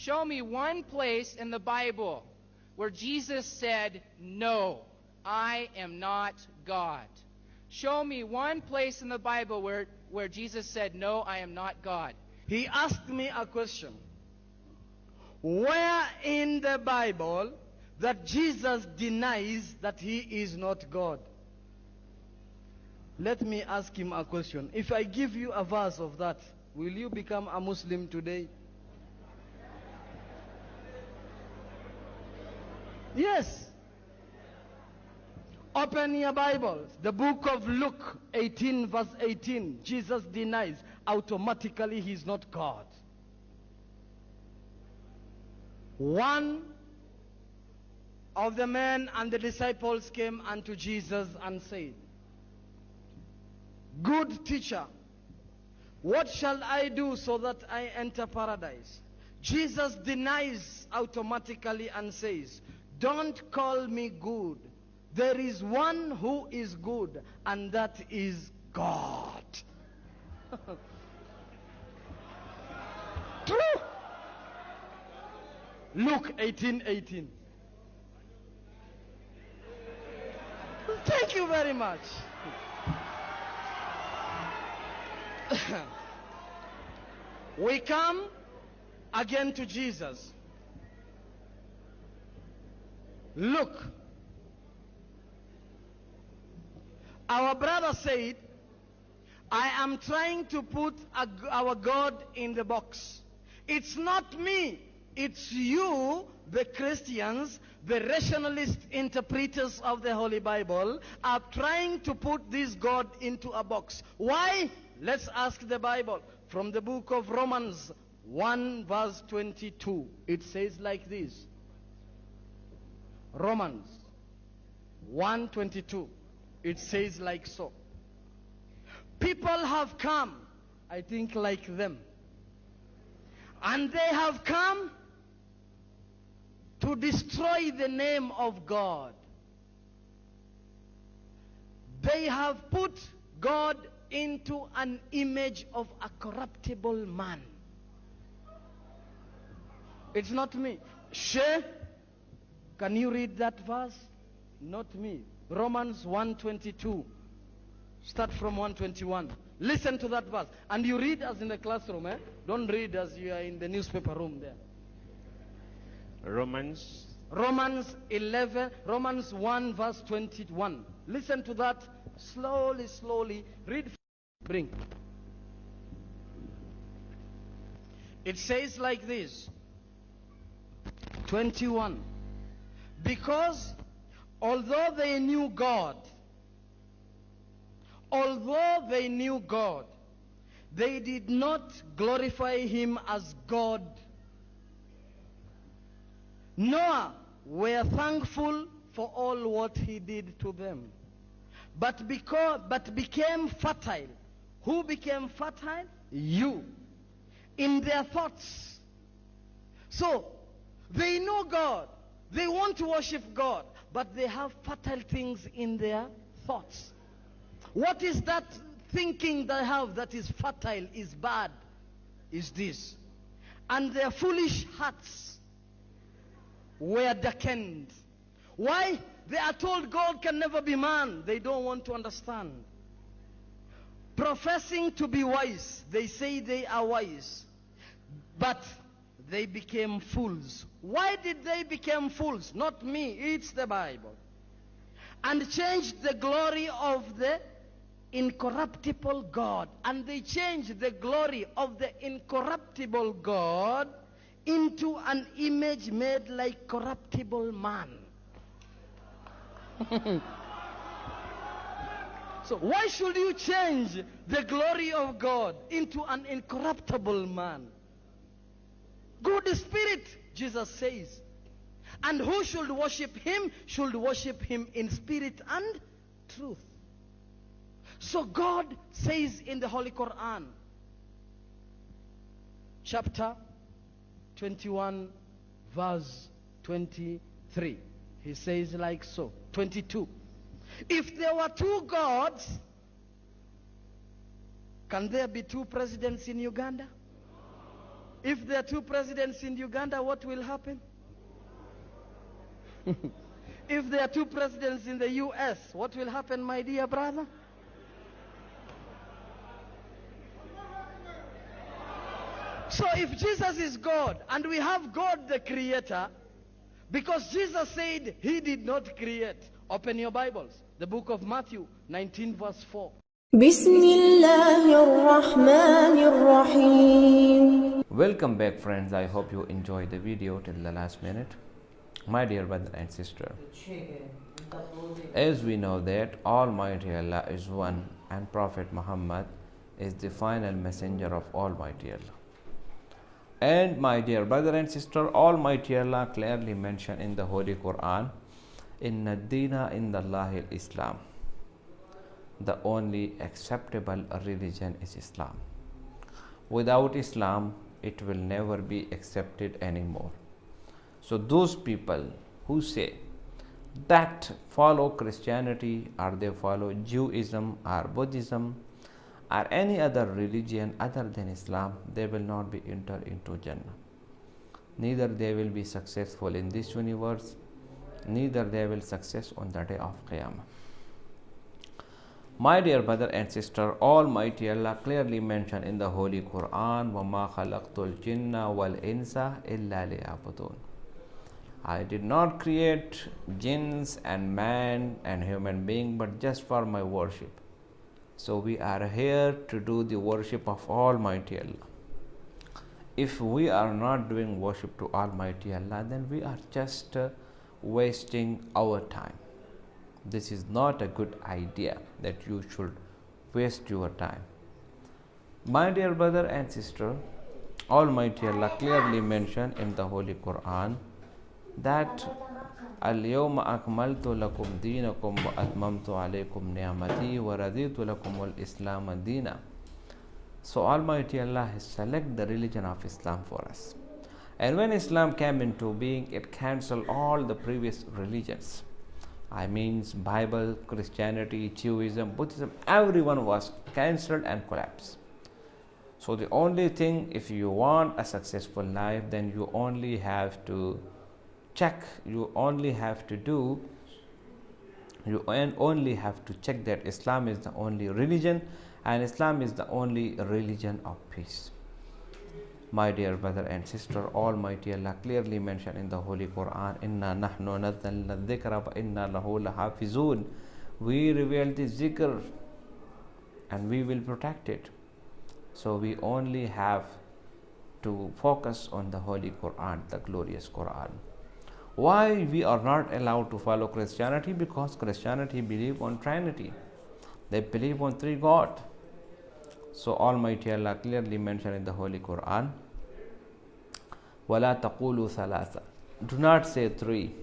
show me one place in the Bible where Jesus said, no, I am not God. Show me one place in the Bible where Jesus said, no, I am not God. He asked me a question. Where in the Bible that Jesus denies that he is not God? Let me ask him a question. If I give you a verse of that, will you become a Muslim today? Yes. Open your Bibles. The book of Luke 18 verse 18. Jesus denies automatically he is not God. One of the men and the disciples came unto Jesus and said, good teacher, what shall I do so that I enter paradise? Jesus denies automatically and says, don't call me good. There is one who is good, and that is God. True. Luke 18:18. Thank you very much. We come again to Jesus. Look, our brother said, I am trying to put our God in the box. It's not me, it's you, the Christians, the rationalist interpreters of the Holy Bible, are trying to put this God into a box. Why? Let's ask the Bible. From the book of Romans 1 verse 22, it says like this. Romans 1:22, it says like so. People have come, I think like them, and they have come to destroy the name of God. They have put God into an image of a corruptible man. It's not me. She, can you read that verse? Not me. Romans 1:22. Start from 1:21. Listen to that verse. And you read as in the classroom. Don't read as you are in the newspaper room there. Romans 1 verse 21. Listen to that. Slowly. Read. Bring. It says like this. 21. Because although they knew God, they did not glorify him as God, nor were thankful for all what he did to them, but became fertile. Who became fertile? You. In their thoughts. So, they know God. They want to worship God, but they have fertile things in their thoughts. What is that thinking they have that is fertile, is bad? Is this. And their foolish hearts were darkened. Why? They are told God can never be man. They don't want to understand. Professing to be wise, they say they are wise, but they became fools. Why did they become fools? Not me, it's the Bible. And changed the glory of the incorruptible God. And they changed the glory of the incorruptible God into an image made like corruptible man. So why should you change the glory of God into an incorruptible man? Good spirit, Jesus says. And who should worship him? Should worship him in spirit and truth. So God says in the Holy Quran, chapter 21, verse 23. He says like so. 22. If there were two gods, can there be two presidents in Uganda? If there are two presidents in Uganda, what will happen? If there are two presidents in the US, what will happen, my dear brother? So if Jesus is God and we have God the creator, because Jesus said he did not create. Open your Bibles. The book of Matthew 19 verse 4. بسم الله الرحمن الرحيم. Welcome back, friends. I hope you enjoyed the video till the last minute. My dear brother and sister, as we know that Almighty Allah is one and Prophet Muhammad is the final messenger of Almighty Allah. And my dear brother and sister, Almighty Allah clearly mentioned in the Holy Quran, Inna Dina Indallahi Islam. The only acceptable religion is Islam. Without Islam, it will never be accepted anymore. So those people who say that follow Christianity or they follow Judaism or Buddhism or any other religion other than Islam, they will not be entered into Jannah. Neither they will be successful in this universe, neither they will success on the day of Qiyamah. My dear brother and sister, Almighty Allah clearly mentioned in the Holy Quran, وَمَا خَلَقْتُ الْجِنَّ وَالْإِنسَ إِلَّا لِيَعْبُدُونَ. I did not create jinns and man and human being but just for my worship. So we are here to do the worship of Almighty Allah. If we are not doing worship to Almighty Allah, then we are just wasting our time. This is not a good idea that you should waste your time. My dear brother and sister, Almighty Allah clearly mentioned in the Holy Quran that اليوم أكملت لكم دينكم وأتممت عليكم نعمتي ورضيت لكم الإسلام دينا. So Almighty Allah has selected the religion of Islam for us. And when Islam came into being, it cancelled all the previous religions. I mean Bible, Christianity, Judaism, Buddhism, everyone was cancelled and collapsed. So the only thing, if you want a successful life, then you only have to check, you only have to check that Islam is the only religion and Islam is the only religion of peace. My dear brother and sister, Almighty Allah clearly mentioned in the Holy Quran, Inna nahnu nazzalna dhikra wa inna lahu lahafizun. We revealed the zikr and we will protect it. So we only have to focus on the Holy Quran, the glorious Quran. Why we are not allowed to follow Christianity? Because Christianity believe on Trinity. They believe on three God. So Almighty Allah clearly mentioned in the Holy Quran, وَلَا تَقُولُوا ثَلَاثًا. Do not say three.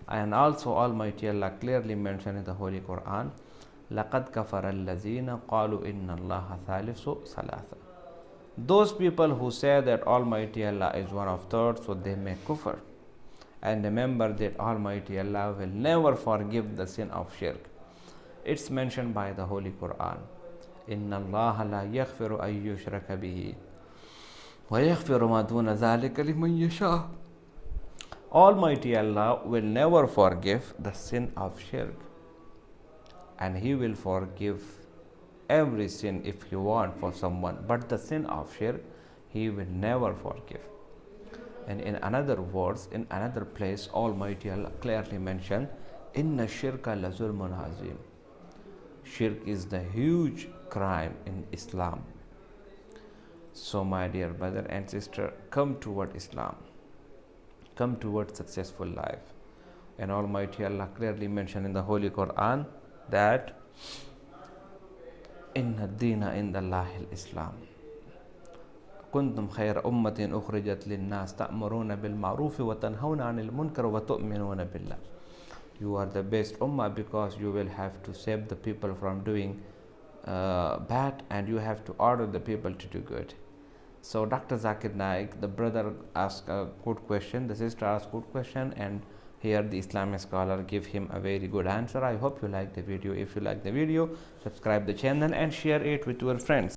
And also Almighty Allah clearly mentioned in the Holy Quran, لَقَدْ كَفَرَ الَّذِينَ قَالُوا إِنَّ اللَّهَ ثَالِثُ ثَلَاثًا. Those people who say that Almighty Allah is one of third, so they may kufr. And remember that Almighty Allah will never forgive the sin of shirk. It's mentioned by the Holy Quran. Inna Allah la yaghfiru an yushraka bihi wa yaghfiru ma duna dhalika liman yasha. Almighty Allah will never forgive the sin of shirk, and He will forgive every sin if He wants for someone, but the sin of shirk He will never forgive. And in another words, in another place, Almighty Allah clearly mentioned, Inna shirka la zulmun azim. Shirk is the huge crime in Islam. So my dear brother and sister, come toward Islam. Come toward successful life. And Almighty Allah clearly mentioned in the Holy Quran that Inna Dina Indallahi Islam. كنتم خير أمة أخرجت للناس تأمرون بالمعروف وتنهون عن المنكر وتؤمنون بالله. You are the best ummah because you will have to save the people from doing bad and you have to order the people to do good. So Dr. Zakir Naik, the brother asked a good question, the sister asked a good question, and here the Islamic scholar give him a very good answer. I hope you like the video. If you like the video, subscribe the channel and share it with your friends.